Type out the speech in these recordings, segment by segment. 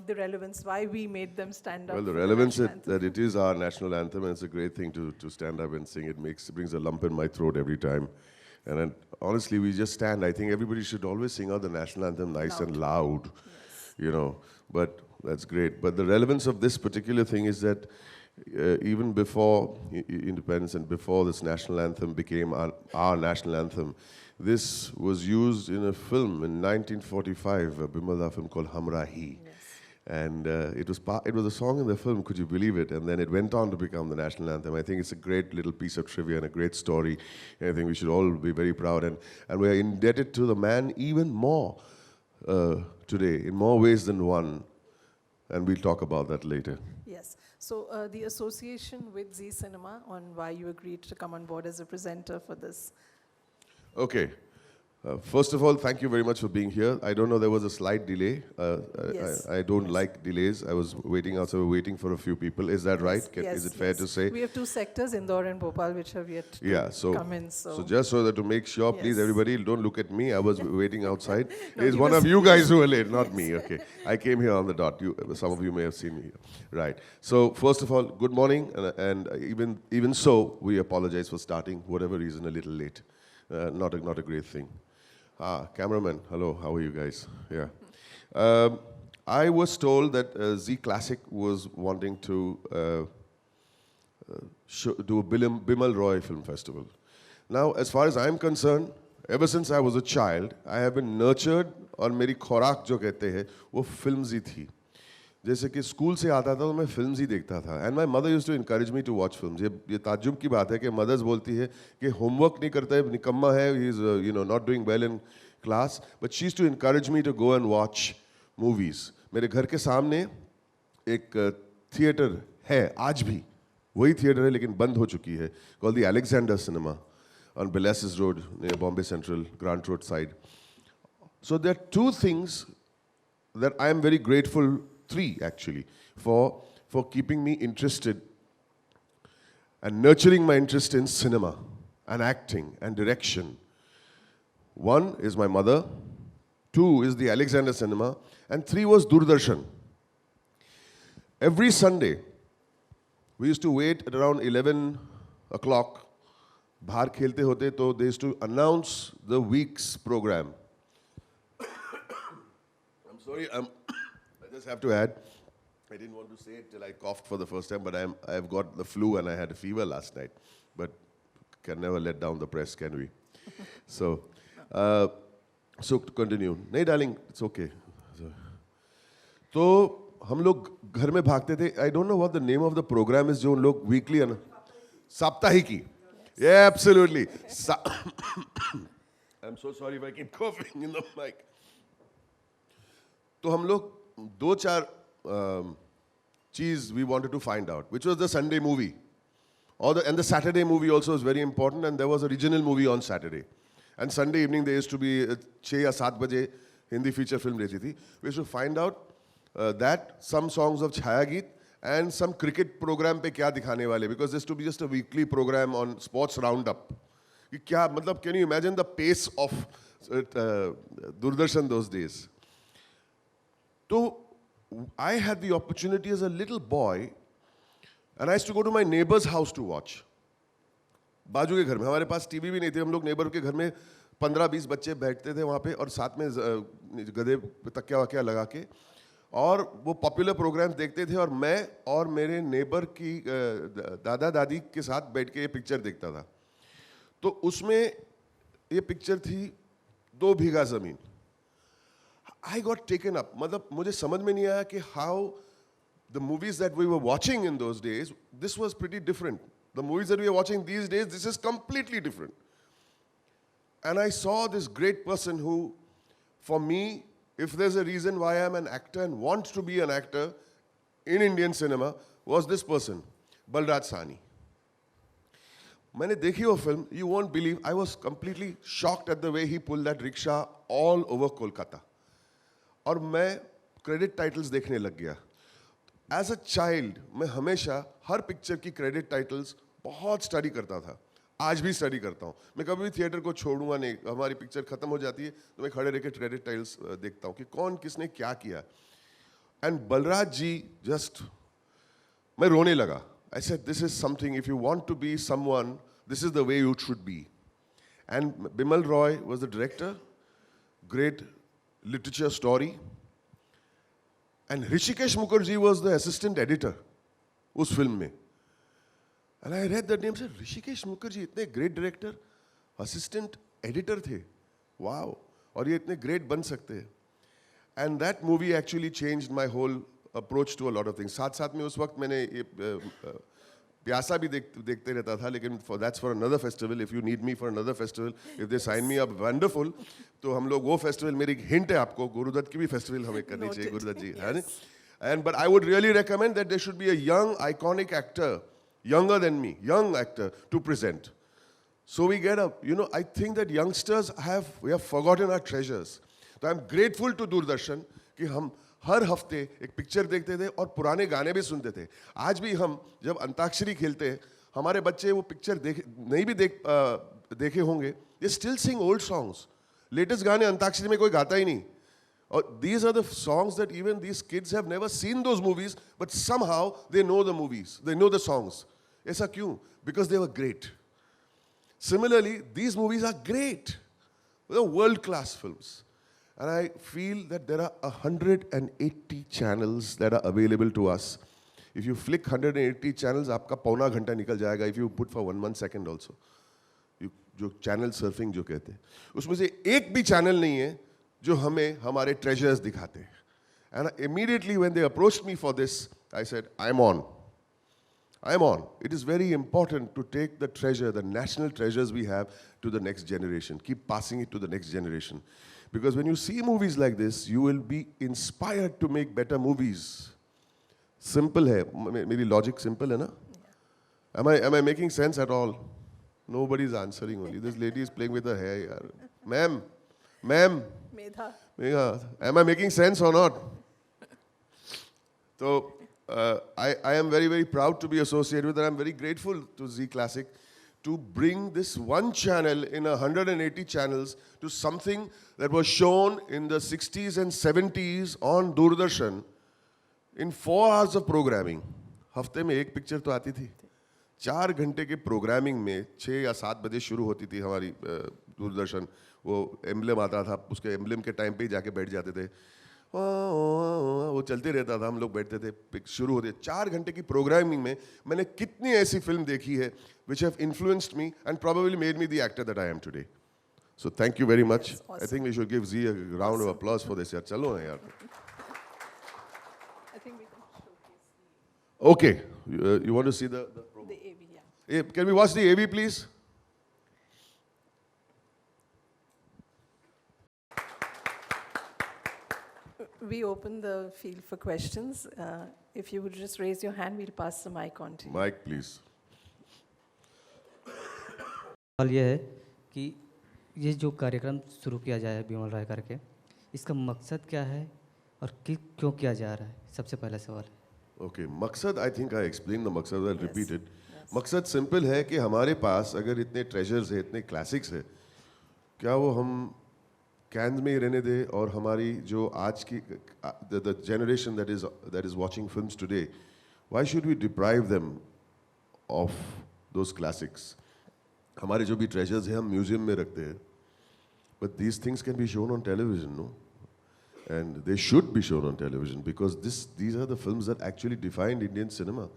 the relevance, why we made them stand up. Well, the for relevance national anthem. that it is our national anthem, and it's a great thing to stand up and sing. It brings a lump in my throat every time. And then, honestly, we just stand. I think everybody should always sing out the national anthem nice and loud, you know. But that's great. But the relevance of this particular thing is that even before independence and before this national anthem became our national anthem, this was used in a film in 1945, a Bimala film called Hamrahi. And it was a song in the film, could you believe it? And then it went on to become the national anthem. I think it's a great little piece of trivia and a great story. And I think we should all be very proud. And we are indebted to the man even more today, in more ways than one. And we'll talk about that later. Yes. So the association with Zee Cinema, on why you agreed to come on board as a presenter for this. Okay. First of all, thank you very much for being here. I don't know, there was a slight delay. Yes. I don't like delays. I was waiting outside, waiting for a few people. Is that right? Yes, is it fair to say? We have two sectors, Indore and Bhopal, which have yet to come in. So just so that to make sure, please, everybody, don't look at me. I was waiting outside. No, It's one of you guys who were late, not me. Okay. I came here on the dot. Some of you may have seen me here. Right. So first of all, good morning. And even so, we apologize for starting, whatever reason, a little late. Not a great thing. Cameraman, hello, how are you guys? Yeah. I was told that Z Classic was wanting to do a Bimal Roy Film Festival. Now, as far as I'm concerned, ever since I was a child, I have been nurtured, और मेरी खुराक जो कहते हैं, वो films ही थी. जैसे कि स्कूल से आता था तो मैं फिल्म्स ही देखता था and my mother used to encourage me to watch films. ये ताज्जुब की बात है कि मदर्स बोलती है कि होमवर्क नहीं करता है, निकम्मा है, he is not doing well in class, but she used to encourage me to go and watch movies. मेरे घर के सामने एक थिएटर है आज भी, वही थिएटर है लेकिन बंद हो चुकी है, called the Alexander cinema on Bellasis Road near Bombay Central, Grant Road side. So there are two things that I am very grateful, three actually, for keeping me interested and nurturing my interest in cinema and acting and direction. One is my mother, two is the Alexander Cinema, and three was Doordarshan. Every Sunday, we used to wait at around 11 o'clock. बाहर खेलते होते तो they used to announce the week's program. Sorry, I just have to add, I didn't want to say it till I coughed for the first time, but I've got the flu and I had a fever last night. But can never let down the press, can we? So to continue. नहीं darling, it's okay. तो हम लोग घर में भागते थे. I don't know what the name of the program is जो उन लोग weekly Saptahiki. Yeah, absolutely. I'm so sorry if I keep coughing in the mic. तो हम लोग दो चार चीज we wanted to find out, which was the Sunday movie, and the Saturday movie also is very important, and there was a regional movie on Saturday, and Sunday evening there used to be 6 या 7 बजे Hindi feature film रहती थी. We used to find out that some songs of छाया गीत and some cricket program पे क्या दिखाने वाले, because there used to be just a weekly program on sports roundup. कि क्या मतलब, can you imagine the pace of Doordarshan those days? So I had the opportunity as a little boy, and I used to go to my neighbor's house to watch. बाजू के घर में, हमारे पास TV भी नहीं थे, हम लोग नेबर के घर में 15-20 बच्चे बैठते थे वहाँ पे, और साथ में गधे तकिया वकिया लगा के, और वो पॉपुलर प्रोग्राम्स देखते थे, और मैं और मेरे नेबर की दादा दादी के साथ बैठ के ये पिक्चर देखता था. तो उसमें ये पिक्चर थी 2 बीघा ज़मीन. I got taken up. मतलब मुझे समझ में नहीं आया कि how the movies that we were watching in those days, this was pretty different. The movies that we are watching these days, this is completely different. And I saw this great person who, for me, if there's a reason why I'm an actor and want to be an actor in Indian cinema, was this person, Balraj Sahni. मैंने देखी वो film, you won't believe, I was completely shocked at the way he pulled that rickshaw all over Kolkata. और मैं credit titles देखने लग गया. As a child मैं हमेशा हर पिक्चर की क्रेडिट टाइटल्स बहुत स्टडी करता था, आज भी स्टडी करता हूँ. मैं कभी भी थिएटर को छोड़ूंगा नहीं. हमारी पिक्चर खत्म हो जाती है तो मैं खड़े रह के क्रेडिट टाइटल्स देखता हूँ कि कौन किसने क्या किया. And Balraj ji just, मैं रोने लगा. I said, this is something, if you want to be someone, this is the way you should be. And Bimal Roy was the director, great literature story. And Hrishikesh Mukherjee was the assistant editor उस film में. And I read the name, said, Hrishikesh Mukherjee, इतने great director, assistant editor थे. Wow. और ये इतने great बन सकते हैं. And that movie actually changed my whole approach to a lot of things. साथ साथ में उस वक्त मैंने ये प्यासा भी देखते रहता था, लेकिन that's for another festival. If you need me for another festival, if they sign me up, wonderful. तो हम लोग वो festival, मेरी hint है आपको, गुरुदत्त की भी festival हमें करनी चाहिए, गुरुदत्त जी, है ना? But I would really recommend that there should be a young, iconic actor, younger than me, young actor to present. So we get up. I think that youngsters we have forgotten our treasures. So I'm grateful to Doordarshan कि हम हर हफ्ते एक picture देखते थे और पुराने गाने भी सुनते थे. आज भी हम जब अंताक्षरी खेलते हैं, हमारे बच्चे वो पिक्चर नहीं भी देखे होंगे, they still sing old songs. Latest गाने अंताक्षरी में कोई गाता ही नहीं. These are the songs that even these kids have never seen those movies, but somehow they know the movies, they know the songs. ऐसा क्यों? Because they were great. Similarly, these movies are great. They're world-class films. And I feel that there are 180 channels that are available to us. If you flick 180 channels, आपका पौना घंटा निकल जाएगा. If you put for 1 second also. जो channel surfing जो कहते हैं, उसमें से एक भी channel नहीं है जो हमें हमारे treasures दिखाते हैं. And immediately when they approached me for this, I said, I'm on. It is very important to take the treasure, the national treasures we have, to the next generation. Keep passing it to the next generation. Because when you see movies like this, you will be inspired to make better movies. Simple hai. Maybe logic simple hai na? Am I making sense at all? Nobody's answering only. This lady is playing with her hair. Yaar. Ma'am. Medha. Am I making sense or not? So, I am very, very proud to be associated with, and I'm very grateful to Z Classic to bring this one channel in 180 channels to something that was shown in the 60s and 70s on Doordarshan in 4 hours of programming. हफ्ते में एक picture तो आती थी. 4 घंटे के programming में 6 या 7 बजे शुरू होती थी हमारी दूरदर्शन. वो एम्बलम आता था, उसके एम्बलम के टाइम पे ही जाके बैठ जाते थे. वो चलते रहता था, हम लोग बैठते थे, शुरू होते. 4 घंटे की प्रोग्रामिंग में मैंने कितनी ऐसी फिल्म देखी है which have influenced me and probably made me the actor that I am today. So thank you very much. Awesome. I think we should give Z a round of applause for this. यार चलो ना यार. I think we can showcase Okay, you want to see the promo? the AV, yeah. Can we watch the AV please? We open the field for questions. If you would just raise your hand, we'll pass the mic on to you. Mic please. सवाल ये है कि ये जो कार्यक्रम शुरू किया जाए बिमल राय करके, इसका मकसद क्या है और क्यों किया जा रहा है? सबसे पहला सवाल है. Okay, मकसद, I think I explained the मकसद, I'll Yes. repeat it. Yes. मकसद सिंपल है कि हमारे पास अगर इतने ट्रेजर्स है, इतने क्लासिक्स है, क्या वो हम कैन में ही रहने दे और हमारी जो आज की the generation that is watching films today, why should we deprive them of those classics? हमारे जो भी ट्रेजर्स हैं हम म्यूजियम में रखते हैं, but these things can be shown on television, no? And they should be shown on television because these are the films that actually defined Indian cinema.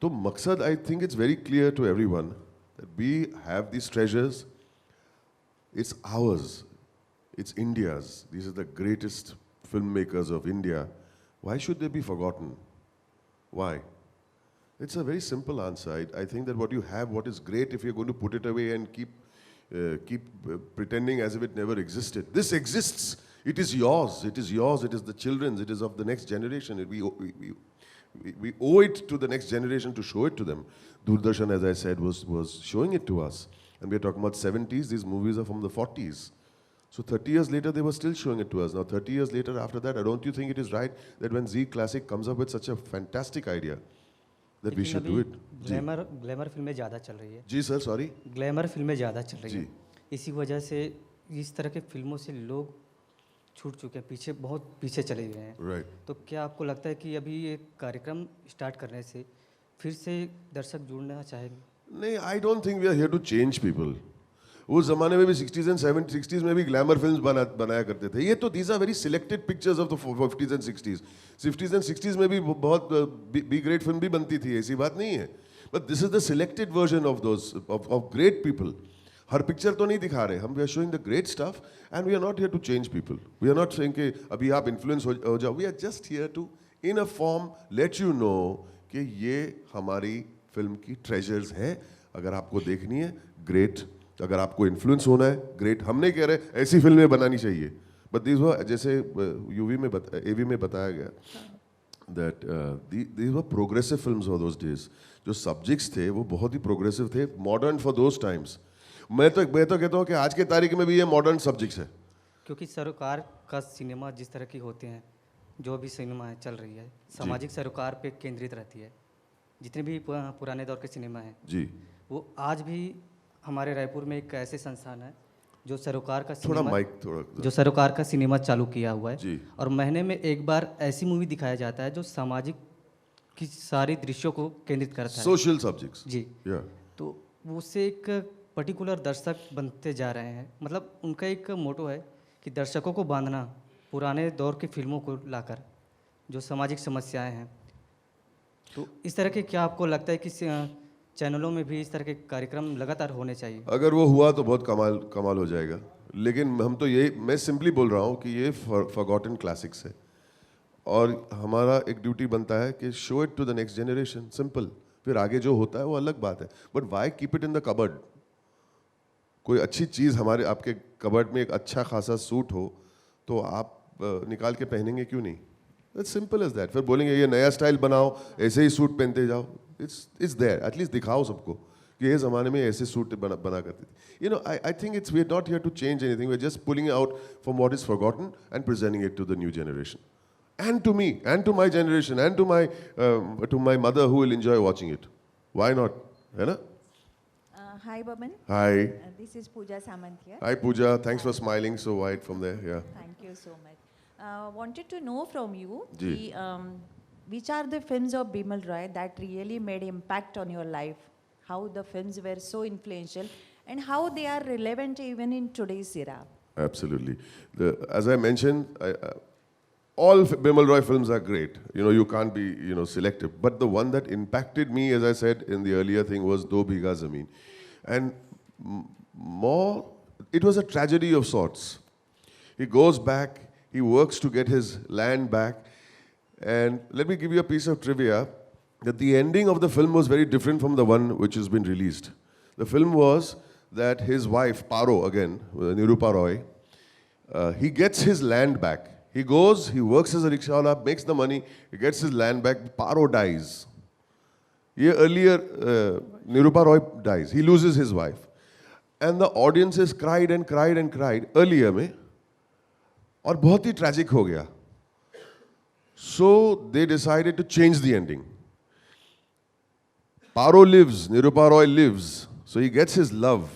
So maqsad, I think it's very clear to everyone that we have these treasures. It's ours. It's India's. These are the greatest filmmakers of India. Why should they be forgotten? Why? It's a very simple answer. I think that what you have, what is great, if you're going to put it away and keep pretending as if it never existed. This exists. It is yours. It is yours. It is the children's. It is of the next generation. We owe it to the next generation to show it to them. Doordarshan, as I said, was showing it to us. And we're talking about 70s. These movies are from the 40s. So 30 years later, they were still showing it to us. Now 30 years later, after that, don't you think it is right that when Z Classic comes up with such a fantastic idea, that we should do it? Glamour फिल्में ज़्यादा चल रही है. जी sir, sorry. Glamour फिल्में ज़्यादा चल रही जी. है. इसी वजह से इस तरह के फिल्मों से लोग छूट चुके हैं, पीछे बहुत पीछे चले गए हैं। राइट। तो क्या आपको लगता है कि अभी ये कार्यक्रम स्टार्ट करने से फिर से दर्शक जुड़ना चाहेंगे? नहीं, I don't think we are here to change people. उस जमाने में भी 60s एंड 60s में भी ग्लैमर फिल्म्स बनाया करते थे। ये तो these are very selected pictures of the 50s and 60s। 50s and 60s में भी बहुत बी ग्रेट फिल्म भी बनती थी, ऐसी बात नहीं है। But this is the selected version of those of great people. हर पिक्चर तो नहीं दिखा रहे हम, we are showing the great stuff and we are not here to change people. We are not saying कि अभी आप इन्फ्लुएंस हो जाओ। We are just here to in a form let you know कि ये हमारी फिल्म की treasures हैं। अगर आपको देखनी है ग्रेट, अगर आपको इन्फ्लुएंस होना है ग्रेट। हम नहीं कह रहे ऐसी फिल्में बनानी चाहिए, बट दिस वर जैसे यूवी में एवी में बताया गया that these were progressive films of those days. जो सब्जेक्ट्स थे वो बहुत ही प्रोग्रेसिव थे, मॉडर्न फॉर दोज टाइम्स। मैं तो कहता हूँ कि आज के तारीख में भी ये मॉडर्न सब्जेक्ट्स है। क्योंकि सरकार का सिनेमा जिस तरह की होते हैं, जो भी सिनेमा है चल रही है, सामाजिक सरोकार पे केंद्रित रहती है। जितने भी पुराने दौर के सिनेमा हैं जी, वो आज भी हमारे रायपुर में एक ऐसे संस्थान है जो सरोकार का थोड़ा सिनेमा माइक थोड़ा जो सरोकार का सिनेमा चालू किया हुआ है। जी। और महीने में एक बार ऐसी मूवी दिखाया जाता है जो सामाजिक की सारी दृश्यों को केंद्रित करता है। सोशल सब्जेक्ट्स जी। या तो उससे एक पर्टिकुलर दर्शक बनते जा रहे हैं। मतलब उनका एक मोटो है कि दर्शकों को बांधना पुराने दौर की फिल्मों को लाकर, जो सामाजिक समस्याएं हैं। तो इस तरह के क्या आपको लगता है कि चैनलों में भी इस तरह के कार्यक्रम लगातार होने चाहिए? अगर वो हुआ तो बहुत कमाल हो जाएगा। लेकिन हम तो ये, मैं सिंपली बोल रहा हूँ कि ये फॉरगॉटन क्लासिक्स है और हमारा एक ड्यूटी बनता है कि show it to the next generation. Simple. फिर आगे जो होता है वो अलग बात है, but why keep it in the cupboard? कोई अच्छी चीज़ हमारे आपके कबर्ड में एक अच्छा खासा सूट हो तो आप निकाल के पहनेंगे क्यों नहीं? It's simple as that. फिर बोलेंगे ये नया स्टाइल बनाओ, ऐसे ही सूट पहनते जाओ। इट्स देयर, एटलीस्ट दिखाओ सबको कि ये ज़माने में ऐसे सूट बना करते थे। You know, I think it's we are not here to change anything, we are just pulling out from what is forgotten and presenting it to the new generation and to me and to my generation and to my mother who will enjoy watching it. Why not? है ना? Hi, Boman. Hi. This is Pooja Samant here. Hi Pooja, thanks for smiling so wide from there. Yeah. Thank you so much. Wanted to know from you, Ji. which are the films of Bimal Roy that really made impact on your life? How the films were so influential and how they are relevant even in today's era? Absolutely. As I mentioned, all Bimal Roy films are great. You know, you can't be, selective. But the one that impacted me, as I said in the earlier thing, was Do Bigha Zameen. And more, it was a tragedy of sorts. He goes back, he works to get his land back. And let me give you a piece of trivia, that the ending of the film was very different from the one which has been released. The film was that his wife, Paro again, Nirupa Roy, he gets his land back. He goes, he works as a rickshaw, makes the money, he gets his land back, Paro dies. Earlier, Nirupa Roy dies, he loses his wife. And the audiences cried and cried and cried earlier में, और बहुत ही tragic हो गया. So they decided to change the ending. Paro lives, Nirupa Roy lives, so he gets his love.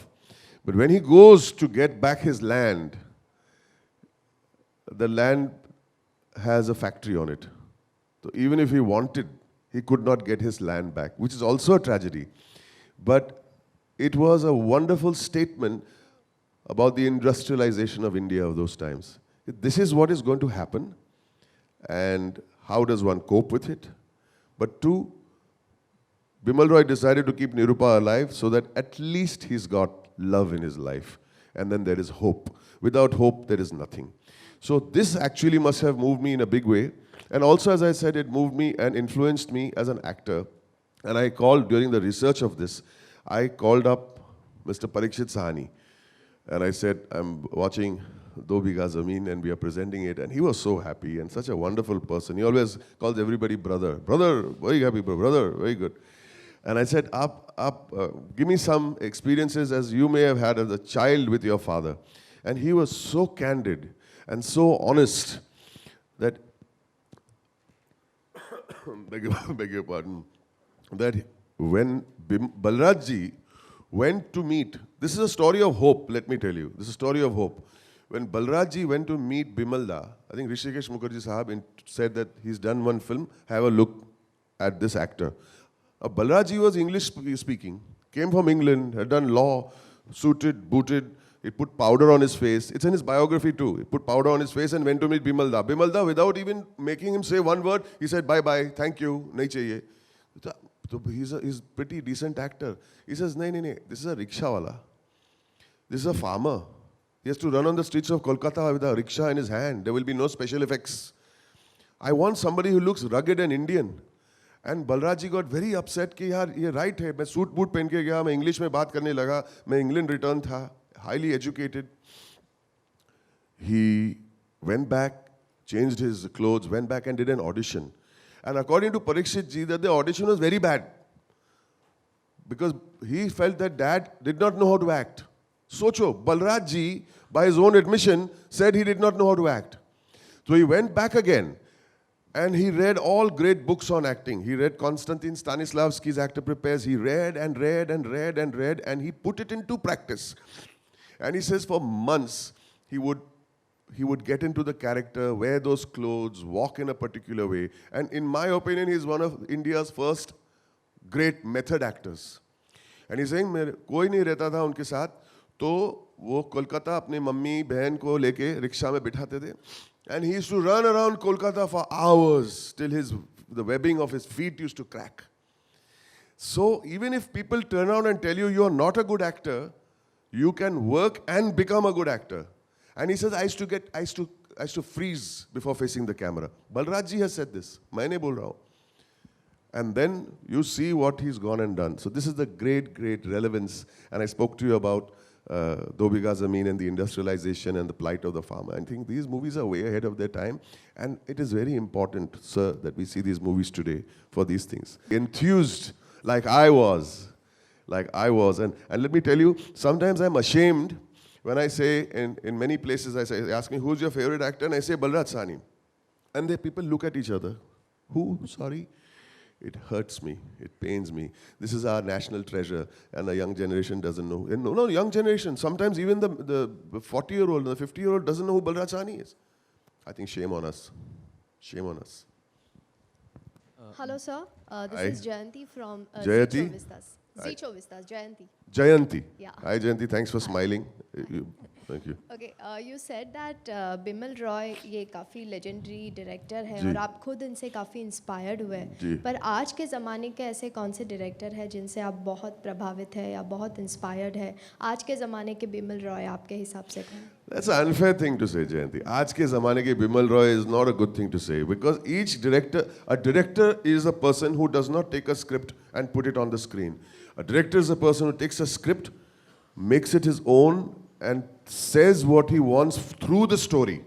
But when he goes to get back his land, the land has a factory on it. So even if he wanted, he could not get his land back, which is also a tragedy. But it was a wonderful statement about the industrialization of India of those times. This is what is going to happen, and how does one cope with it? But two, Bimal Roy decided to keep Nirupa alive so that at least he's got love in his life. And then there is hope. Without hope, there is nothing. So this actually must have moved me in a big way. And also, as I said, it moved me and influenced me as an actor. And I called, during the research of this, I called up Mr. Parikshit Sahani. And I said, I'm watching Do Bigha Zameen and we are presenting it. And he was so happy and such a wonderful person. He always calls everybody brother. Brother, very happy, brother, very good. And I said, give me some experiences as you may have had as a child with your father. And he was so candid and so honest that, beg your pardon, that when Balraj ji went to meet, this is a story of hope, let me tell you. This is a story of hope. when Balraj ji went to meet Bimalda, I think Rishikesh Mukherjee Sahab said that he's done one film, have a look at this actor. Balraj ji was English speaking, came from England, had done law, suited, booted, he put powder on his face. It's in his biography too. He put powder on his face and went to meet Bimalda. Bimalda, without even making him say one word, he said, bye-bye, thank you, nahi chahiye. So he's a pretty decent actor. He says, nahi, this is a rickshaw wala. This is a farmer. He has to run on the streets of Kolkata with a rickshaw in his hand. There will be no special effects. I want somebody who looks rugged and Indian. And Balraj ji got very upset कि यार ये right है, मैं suit boot पहन के गया, मैं English में बात करने लगा, मैं इंग्लैंड रिटर्न था, highly educated. He went back, changed his clothes, went back and did an audition. And according to Parikshit ji, that the audition was very bad. Because he felt that dad did not know how to act. Socho, Balraj ji, by his own admission, said he did not know how to act. So he went back again. And he read all great books on acting. He read Konstantin Stanislavski's Actor Prepares. He read and read and read and read, and he put it into practice. And he says for months, he would get into the character, wear those clothes, walk in a particular way. And in my opinion, he's one of India's first great method actors. And he's saying, कोई नहीं रहता था उनके साथ, तो वो कोलकाता अपने mummy बहन को लेके रिक्शा में बिठाते थे. And he used to run around Kolkata for hours till the webbing of his feet used to crack. So even if people turn around and tell you you are not a good actor, you can work and become a good actor. And he says, I used to freeze before facing the camera. Balraj ji has said this. Maine bol raha hu. And then you see what he's gone and done. So this is the great, great relevance. And I spoke to you about Do Bigha Zameen and the industrialization and the plight of the farmer. I think these movies are way ahead of their time. And it is very important, sir, that we see these movies today for these things. Enthused like I was. And let me tell you, sometimes I'm ashamed when I say, in many places, they ask me, who's your favorite actor? And I say, Balraj Sahni. And the people look at each other. Who? Sorry? It hurts me. It pains me. This is our national treasure, and the young generation doesn't know. And no, young generation. Sometimes even the 40-year-old, the 50-year-old doesn't know who Balraj Sahni is. I think shame on us. Shame on us. Hello, sir. This Hi. is Jayanti from Jayati? Zicho Vistas. Jayanti. Jayanti. Yeah. Hi, Jayanti. Thanks for smiling. Thank you. Okay, you said that Bimal Roy ये काफ़ी legendary director है जी. और आप खुद इनसे काफ़ी inspired हुए जी. हैं. पर आज के ज़माने के ऐसे कौन से director हैं जिनसे आप बहुत प्रभावित हैं या बहुत inspired हैं? आज के ज़माने के बिमल रॉय आपके हिसाब से कौन? That's an unfair thing to say, Jayanti. आज के ज़माने के Bimal Roy is not a good thing to say because a director is a person who does not take a script and put it on the screen. A director is a person who takes a script, makes it his own, and says what he wants through the story.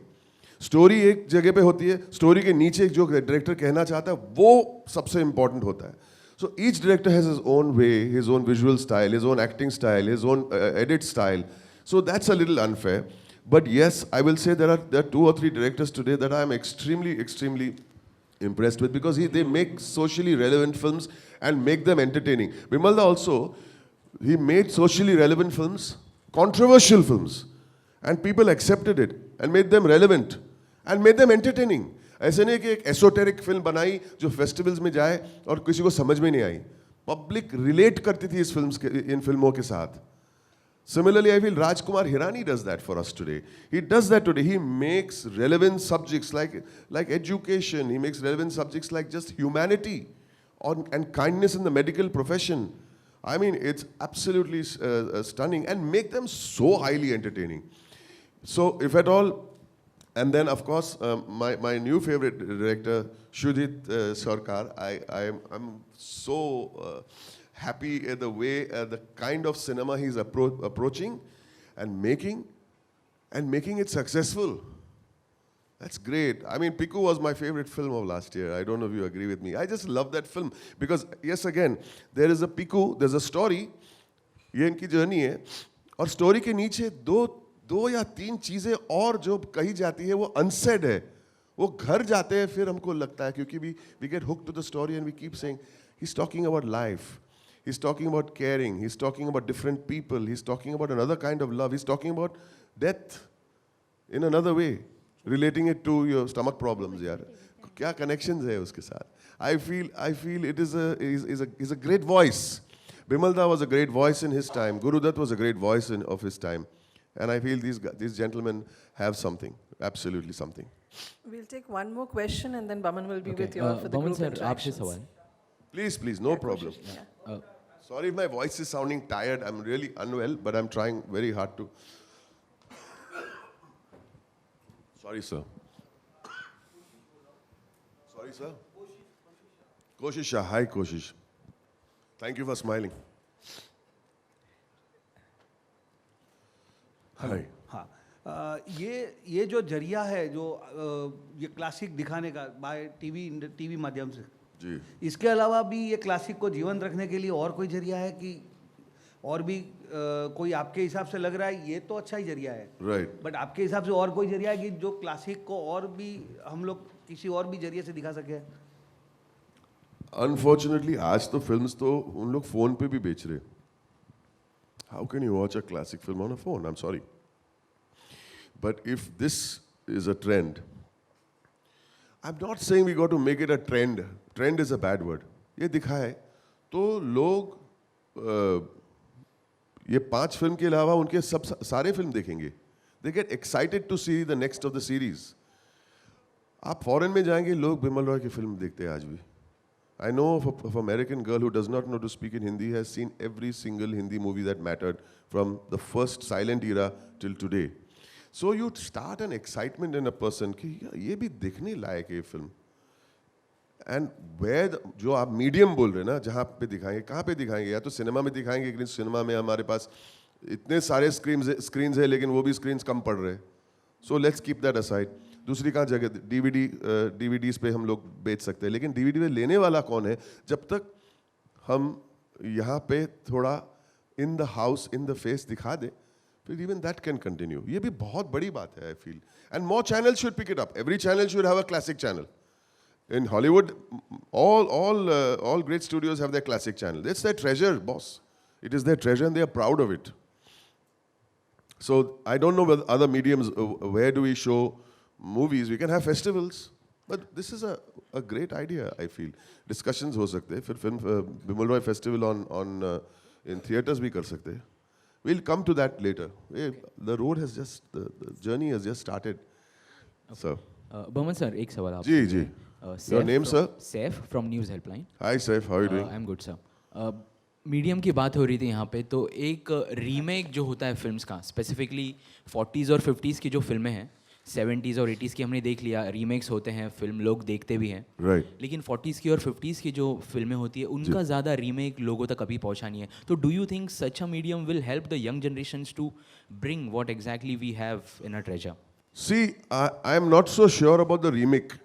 Story एक जगह पे होती है, story के नीचे जो director कहना चाहता है, वो सबसे important होता है. So each director has his own way, his own visual style, his own acting style, his own edit style. So that's a little unfair. But yes, I will say there are 2 or 3 directors today that I am extremely, extremely impressed with because they make socially relevant films and make them entertaining. Bimalda also, he made socially relevant films, controversial films, and people accepted it and made them relevant and made them entertaining. ऐसे नहीं कि एक esoteric film बनाई जो festivals में जाए और किसी को समझ में नहीं आई. पब्लिक रिलेट करती थी इन फिल्मों के साथ. Similarly, I feel Rajkumar Hirani does that for us today. He does that today. He makes relevant subjects like education. He makes relevant subjects like just humanity and kindness in the medical profession. I mean, it's absolutely stunning and make them so highly entertaining. So, if at all, and then of course, my new favorite director, Shudhit Sarkar, I'm so happy at the way, the kind of cinema he's approaching and making it successful. That's great. I mean, Piku was my favorite film of last year. I don't know if you agree with me. I just love that film because, yes, again, there is a Piku, there's a story, ये इनकी journey है, और story के नीचे दो या 3 चीज़ें और जो कही जाती है वो अनसेड है. वो घर जाते हैं फिर हमको लगता है क्योंकि we get hooked to the story and we keep saying, he's talking about life. He's talking about caring. He's talking about different people. He's talking about another kind of love. He's talking about death. in another way, relating it to your stomach problems, यार. क्या connections है उसके साथ? I feel it is a great voice. Bimalda was a great voice in his time. Guru Dutt was a great voice of his time, and I feel these gentlemen have something, absolutely something. We'll take one more question and then Boman will be Okay, with you all for the Boman group sir, आपसे interactions. सवाल. Please, no problem. Yeah. Sorry if my voice is sounding tired. I'm really unwell, but I'm trying very hard to. Sorry, sir. Sorry, sir. Koshish, hi, Koshish. Thank you for smiling. Hi. हाँ ये जो जरिया है जो ये classic दिखाने का bye TV माध्यम से जी. इसके अलावा भी ये क्लासिक को जीवंत रखने के लिए और कोई जरिया है कि और भी कोई आपके हिसाब से लग रहा है ये तो अच्छा ही जरिया है Right. बट आपके हिसाब से और कोई जरिया है कि जो क्लासिक को और भी हम लोग किसी और भी जरिए से दिखा सके Unfortunately, आज तो फिल्म्स तो उन लोग फोन पे भी बेच रहे. How can you watch a classic film on a phone? I'm sorry. But if this is a trend, I'm not saying we got to make it a trend. Trend is a bad word. ये दिखा है तो लोग ये 5 film के अलावा उनके सारे फिल्म देखेंगे. They get excited to see the next of the series. आप फॉरेन में जाएंगे लोग बिमल रॉय की फिल्म देखते हैं आज भी. I know of an American girl who does not know to speak in Hindi has seen every single Hindi movie that mattered from the first silent era till today. So you start an excitement in a person कि ये भी देखने लायक है ये film. And where जो आप medium बोल रहे हैं ना जहाँ पे दिखाएंगे कहाँ पे दिखाएंगे या तो सिनेमा में दिखाएंगे लेकिन सिनेमा में हमारे पास इतने सारे स्क्रीन्स है लेकिन वो भी स्क्रीन्स कम पड़ रहे हैं. So let's keep that aside. दूसरी कहाँ जगह डीवीडीज पे हम लोग बेच सकते हैं लेकिन डीवीडी पे लेने वाला कौन है जब तक हम यहाँ पे थोड़ा in the house in the face दिखा दे फिर इवन दैट कैन कंटिन्यू. ये भी बहुत बड़ी बात है I feel. And more channel should pick it up. Every channel should have a classic channel. In Hollywood, all great studios have their classic channel. It's their treasure, boss. It is their treasure and they are proud of it. So I don't know with other mediums, where do we show movies? We can have festivals. But this is a great idea, I feel. Discussions हो सकते हैं. फिर film Bimal Roy Festival in theaters भी कर सकते हैं. We'll come to that later. The road has the journey has just started. So. Boman sir, एक सवाल आपसे. जी जी. Your name, sir? Saif from News Helpline. Hi, Saif. How are you doing? I'm good, sir. Medium की बात हो रही थी यहाँ पे तो एक रीमेक जो होता है फिल्म्स का स्पेसिफिकली 40s और 50s की जो फिल्में हैं 70s और 80s की हमने देख लिया रीमेक्स होते हैं फिल्म लोग देखते भी हैं. Right. लेकिन 40s की और 50s की जो फिल्में होती है उनका ज़्यादा रीमेक लोगों तक अभी पहुँचा नहीं है. तो do you think such a medium will help the young generations to bring what exactly we have in a treasure? See, I am not so sure about the remake.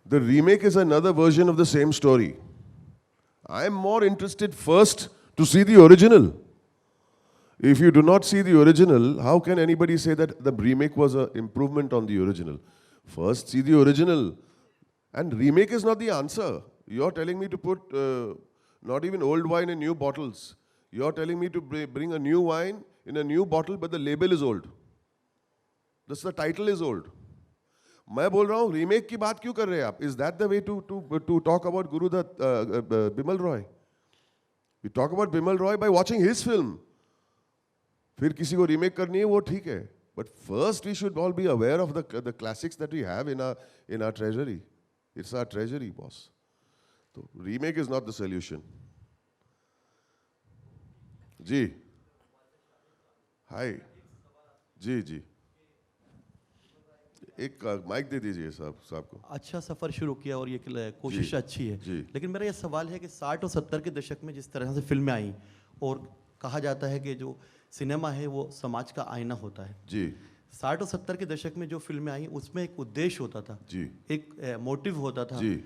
The remake is another version of the same story. I am more interested first to see the original. If you do not see the original, how can anybody say that the remake was an improvement on the original? First, see the original. And remake is not the answer. You're telling me to put not even old wine in new bottles. You're telling me to bring a new wine in a new bottle, but the label is old. Thus the title is old. मैं बोल रहा हूँ remake की बात क्यों कर रहे हैं आप? Is that the way to talk about Guru Dutt, Bimal Roy? We talk about Bimal Roy by watching his film. फिर किसी को रीमेक करनी है वो ठीक है. But first we should all be aware of the classics that we have in our treasury. It's our treasury, boss. So remake is not the solution. Ji. Hi. जी जी. एक mic दे दीजिए साहब को. अच्छा सफ़र शुरू किया और ये कोशिश अच्छी है जी. लेकिन मेरा ये सवाल है कि 60 और 70 के दशक में जिस तरह से फिल्में आई और कहा जाता है कि जो सिनेमा है वो समाज का आईना होता है जी. 60 और 70 के दशक में जो फिल्में आई उसमें एक उद्देश्य होता था जी. एक मोटिव होता था जी.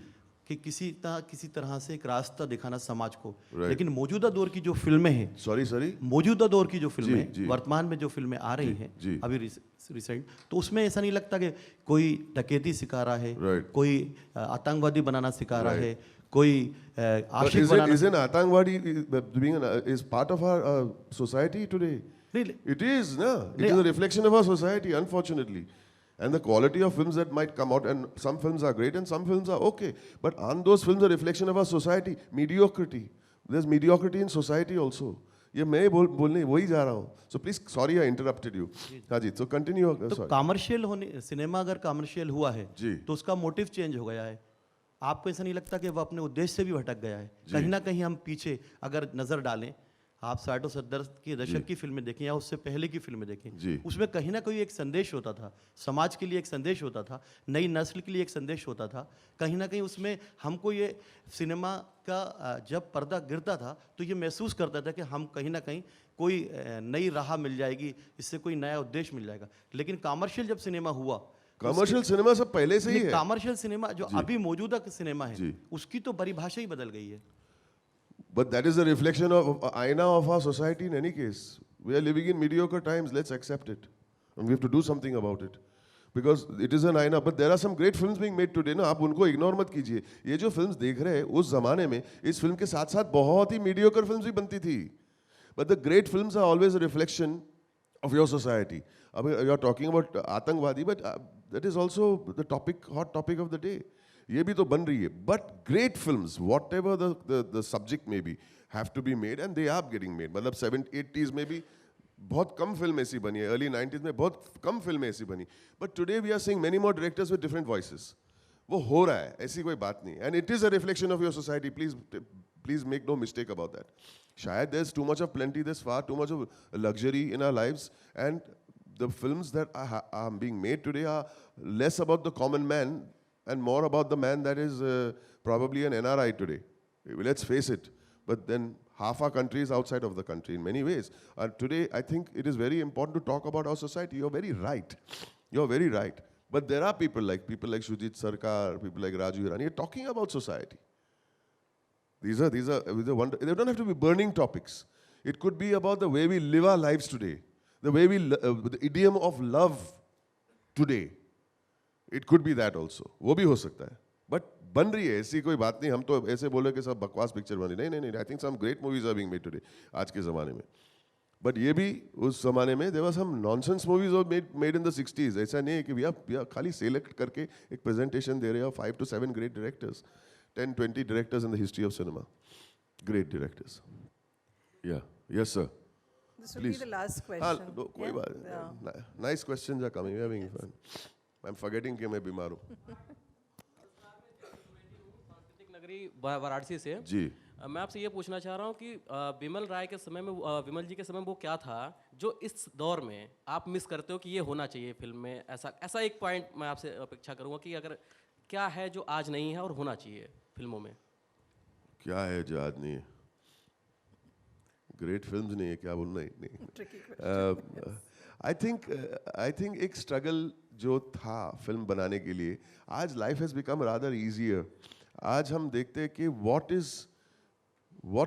कि किसी तरह से एक रास्ता दिखाना समाज को. Right. लेकिन मौजूदा दौर की जो फिल्में हैं सॉरी मौजूदा दौर की जो जी. फिल्में वर्तमान में जो फिल्में आ रही हैं जी. अभी रिसेंट तो उसमें ऐसा नहीं लगता कि कोई डकैती सिखा रहा है Right. कोई आतंकवादी बनाना सिखा रहा है कोई But Ashique banana isn't Atangwadi being is part of our society today? नहीं It is, na? It is a reflection of our society, unfortunately. And the quality of films that might come out, and some films are great and some films are okay. But aren't those films a reflection of our society? Mediocrity. There's mediocrity in society also. ये मैं बोलने वही जा रहा हूँ. So please, sorry I interrupted you. हाँ जी, so continue. तो Sorry. Commercial होने सिनेमा अगर कॉमर्शियल हुआ है जी. तो उसका मोटिव चेंज हो गया है. आपको ऐसा नहीं लगता कि वो अपने उद्देश्य से भी भटक गया है? कहीं ना कहीं हम पीछे अगर नजर डालें, आप 60 और 70 के दशक की फिल्में देखें या उससे पहले की फिल्में जी. देखें, उसमें कहीं ना कहीं एक संदेश होता था, समाज के लिए एक संदेश होता था, नई नस्ल के लिए एक संदेश होता था. कहीं ना कहीं उसमें हमको ये सिनेमा का जब पर्दा गिरता था तो ये महसूस करता था कि हम कहीं ना कहीं कोई नई राह मिल जाएगी, इससे कोई नया उद्देश्य मिल जाएगा. लेकिन कॉमर्शियल जब सिनेमा हुआ, कमर्शियल सिनेमा सब पहले से ही है. कॉमर्शियल सिनेमा जो अभी मौजूदा सिनेमा है उसकी तो परिभाषा ही बदल गई है. But that is a reflection of aina of our society in any case. We are living in mediocre times, let's accept it. And we have to do something about it. Because it is an aina, but there are some great films being made today, ना आप उनको ignore मत कीजिए. ये जो films देख रहे हैं उस जमाने में इस फिल्म के साथ साथ बहुत ही mediocre फिल्म्स भी बनती थी. But the great films are always a reflection of your society. You are talking about आतंकवादी, but that is also the topic, hot topic of the day. ये भी तो बन रही है. But great films, whatever the subject may be, have to be made and they are getting made. मतलब 70s 80s में भी बहुत कम फिल्म ऐसी बनी है, early 90s में बहुत कम फिल्म ऐसी बनी. But today we are seeing many more directors with different voices. वो हो रहा है, ऐसी कोई बात नहीं. And it is a reflection of your society. Please make no mistake about that. शायद there's too much of plenty, there's far too much of luxury in our lives, and the films that are being made today are less about the common man and more about the man that is probably an NRI today. Let's face it. But then half our country is outside of the country in many ways. Today, I think it is very important to talk about our society. You're very right. You're very right. But there are people like Shujit Sarkar, people like Raju Irani, talking about society. These are they don't have to be burning topics. It could be about the way we live our lives today, the way the idiom of love today. It could be that also. वो भी हो सकता है. But बन रही है, ऐसी कोई बात नहीं. हम तो ऐसे बोले कि सब बकवास पिक्चर बन रही. नहीं. I think some great movies are being made today. आज के ज़माने में. But ये भी उस ज़माने में there were some nonsense movies made in the 60s. ऐसा नहीं है कि we are खाली select करके एक presentation दे रहे हैं 5 to 7 great directors, 10-20 directors in the history of cinema. Great directors. Yeah. Yes, sir. This will Please. be the last हाँ, question. कोई बात. Nice questions are coming. We're having fun. I'm forgetting कि मैं बीमार हूँ. सांस्कृतिक नगरी वाराणसी से जी. मैं आपसे ये पूछना चाह रहा हूँ कि विमल राय के समय में विमल जी के समय में वो क्या था जो इस दौर में आप मिस करते हो कि ये होना चाहिए फिल्म में, ऐसा एक पॉइंट मैं आपसे अपेक्षा करूँगा कि अगर क्या है जो आज नहीं है और होना चाहिए फिल्मों में. क्या है जो आज नहीं है? ग्रेट फिल्म्स नहीं है क्या बोलना ही नहीं. आई थिंक एक स्ट्रगल जो था फिल्म बनाने के लिए, आज life has become rather easier. आज हम देखते हैं कि what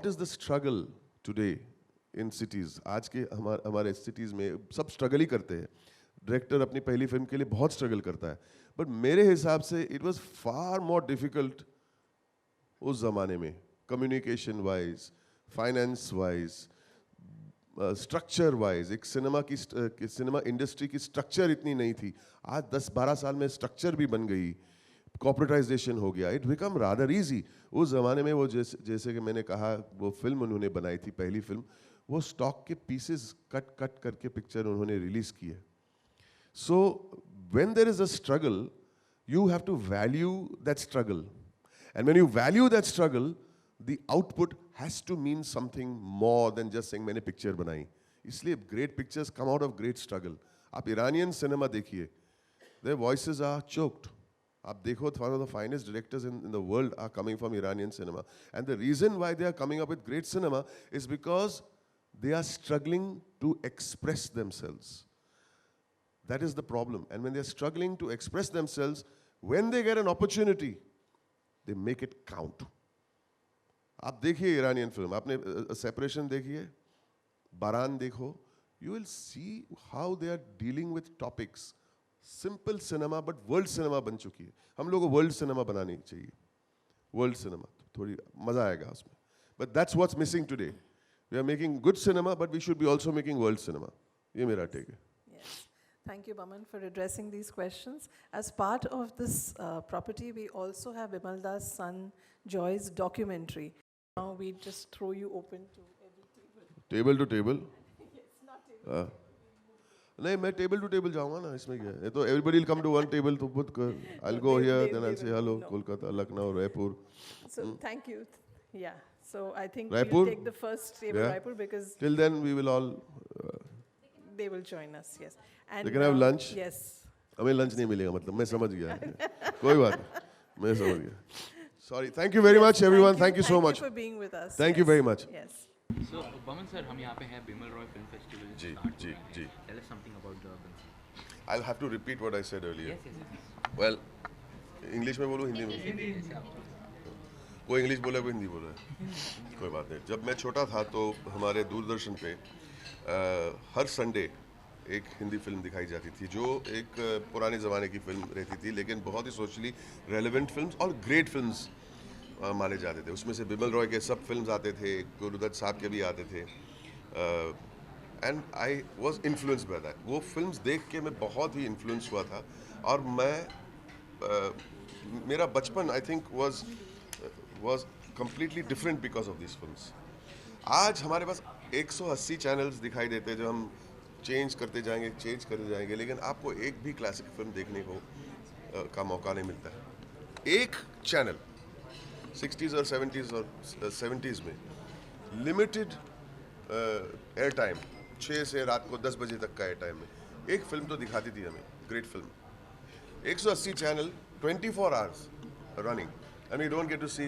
is the struggle today in cities. आज के हमारे सिटीज़ में सब स्ट्रगल ही करते हैं. डायरेक्टर अपनी पहली फिल्म के लिए बहुत स्ट्रगल करता है. बट मेरे हिसाब से it was far more difficult उस ज़माने में, communication wise, finance wise, structure wise. एक सिनेमा इंडस्ट्री की स्ट्रक्चर इतनी नहीं थी. आज 10-12 साल में स्ट्रक्चर भी बन गई, कॉर्पोरेटाइजेशन हो गया. It become rather easy. उस ज़माने में वो जैसे कि मैंने कहा, वो फिल्म उन्होंने बनाई थी, पहली फिल्म, वो स्टॉक के पीसेस कट करके पिक्चर उन्होंने रिलीज़ की है. सो when there is a struggle, you have to value that struggle. And when you value that struggle, the output has to mean something more than just saying मैंने picture बनाई. इसलिए great pictures come out of great struggle. आप Iranian cinema देखिए, their voices are choked. आप देखो, one of the finest directors in the world are coming from Iranian cinema. And the reason why they are coming up with great cinema is because they are struggling to express themselves. That is the problem. And when they're struggling to express themselves, when they get an opportunity, they make it count. आप देखिए Iranian film, आपने separation देखिए, बारान देखो, you will see how they are dealing with topics. Simple cinema, but world cinema बन चुकी है. हम लोगों को world cinema बनानी चाहिए. World cinema, थोड़ी मजा आएगा उसमें. But that's what's missing today. We are making good cinema, but we should be also making world cinema. ये मेरा take है. Yes. Thank you, Boman, for addressing these questions. As part of this property, we also have Vimalda's son Joy's documentary. Now we just throw you open to every table. Table to table. नहीं मैं table to table जाऊँगा ना इसमें क्या है? ये तो everybody will come to one table to put. I'll go here, then I'll say hello, Kolkata, Lucknow, Raipur. So thank you. Yeah. So I think Raipur? we'll take the first table, Yeah. Raipur, because Till then we will all. they will join us. Yes. And They can have lunch? Yes. हमें lunch नहीं मिलेगा मतलब मैं समझ गया. कोई बात नहीं मैं समझ गया. Sorry. Thank you very much, everyone. Thank you so much. Thank you for being with us. Thank you Yes. very much. Yes. So, Boman sir, हम यहाँ पे हैं बिमल रॉय फिल्म फेस्टिवल जी, start जी, हो रहा है. जी. Tell us something about the film. I'll have to repeat what I said earlier. Yes, yes, yes. Well, English में बोलूँ हिंदी में. जैसे आप कोई इंग्लिश बोला कोई हिंदी बोला कोई बात नहीं. जब मैं छोटा था तो हमारे दूरदर्शन पे हर संडे एक हिंदी फिल्म दिखाई जाती थी जो एक पुराने ज़माने की फिल्म रहती थी लेकिन बहुत ही सोशली रेलेवेंट फिल्म्स और ग्रेट फिल्म्स माने जाते थे. उसमें से बिमल रॉय के सब फिल्म्स आते थे, गुरुदत्त साहब के भी आते थे. And I was influence by that. वो फिल्म्स देख के मैं बहुत ही इन्फ्लुएंस हुआ था और मेरा बचपन I think was completely different because of these films. आज हमारे पास 180 चैनल्स दिखाई देते हैं जो हम चेंज करते जाएंगे लेकिन आपको एक भी क्लासिक फिल्म देखने को का मौका नहीं मिलता है. एक चैनल 60s और 70s और 70s में लिमिटेड एयर टाइम 6 से रात को 10 बजे तक का एयर टाइम में एक फिल्म तो दिखाती थी हमें, great film. 180 channel 24 hours running and we don't get to see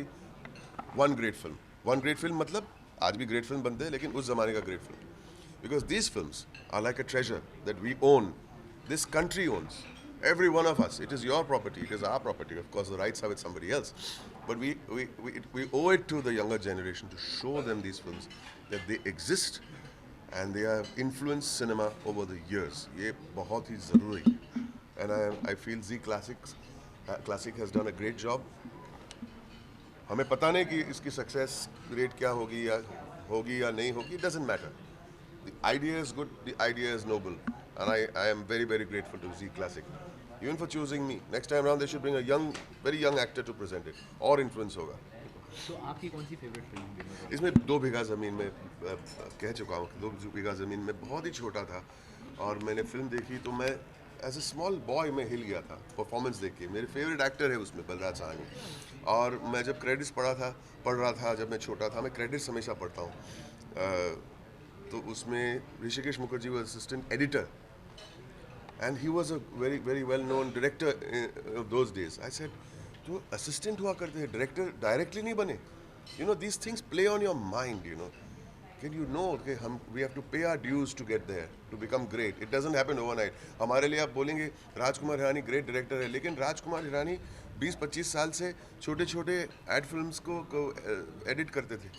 one great film. One great film मतलब आज भी great film बनते हैं लेकिन उस ज़माने का great film. Because these films are like a treasure that we own. This country owns. Every one of us. It is your property. It is our property. Of course, the rights are with somebody else. But we owe it to the younger generation to show them these films that they exist and they have influenced cinema over the years. ये बहुत ही ज़रूरी है. And I feel Z Classic has done a great job. हमें पता नहीं कि इसकी success rate क्या होगी या नहीं होगी. It doesn't matter. The idea is good, the idea is noble, and I am very very grateful to Z Classic, even for choosing me. Next time around they should bring a very young actor to present it. और influence होगा. तो आपकी कौन सी favourite film है? इसमें 2 बीघा ज़मीन में कह चुका हूँ. 2 बीघा ज़मीन में बहुत ही छोटा था और मैंने फिल्म देखी तो मैं एज ए स्मॉल बॉय में हिल गया था परफॉर्मेंस देख के. मेरे फेवरेट एक्टर है उसमें बलराज साहनी. और मैं जब क्रेडिट्स पढ़ रहा था जब मैं छोटा था, मैं क्रेडिट्स हमेशा पढ़ता हूँ, तो उसमें Rishikesh Mukherjee was assistant editor and he was a very very well known director of those days. I said तो असिस्टेंट हुआ करते हैं, डायरेक्टर डायरेक्टली नहीं बने. You know these things play on your mind. You know Can you know कि we have to pay our dues to get there, to become great. It doesn't happen overnight. हमारे लिए आप बोलेंगे Rajkumar Hirani great director है, लेकिन राजकुमार हिरानी 20-25 साल से छोटे छोटे एड फिल्म्स को एडिट करते थे,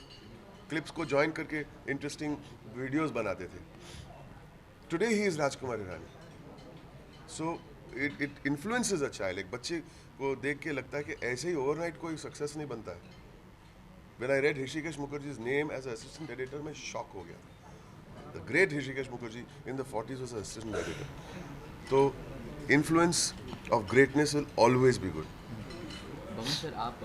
क्लिप्स को ज्वाइन करके इंटरेस्टिंग वीडियोस बनाते थे. Today he is Rajkumar Hirani. So it influences a child. एक बच्चे को देख के लगता है कि ऐसे ही ओवरनाइट कोई सक्सेस नहीं बनता है. When I read Hrishikesh Mukherjee's name as an assistant editor, मैं शॉक हो गया. The great Hrishikesh Mukherjee in the 40s was an assistant editor. तो influence of greatness will always be good. Boman sir, आप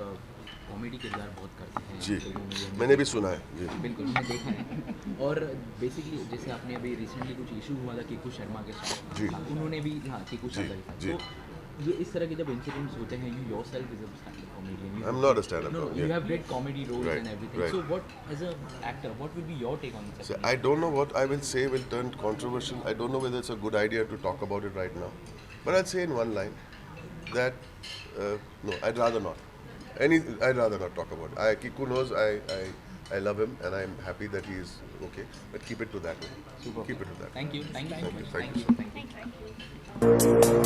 comedy किरदार बहुत करते हैं जी, फिल्मों में. मैंने भी सुना है. जी बिल्कुल, मैंने देखा है. और बेसिकली जैसे आपने अभी रिसेंटली कुछ इशू हुआ था किकू शर्मा के साथ, जी. उन्होंने भी किकू शर्मा था. जी. तो ये इस तरह के जब इंसिडेंट्स होते हैं, you yourself is a stand up comedian. I'm not a stand-up No, comedian. you have great comedy roles Right, and everything. right. So what, as an actor, what will be your take on this? So I don't know what I will say will turn controversial. I don't know whether it's a good idea to talk about it right now. But I'll say in one line that no, I'd rather not. I'd rather not talk about it. Kiku knows I love him and I'm happy that he is okay. But keep it to that way. Super. Keep it to that. Thank you. Thank you so much. Thank you. Thank you.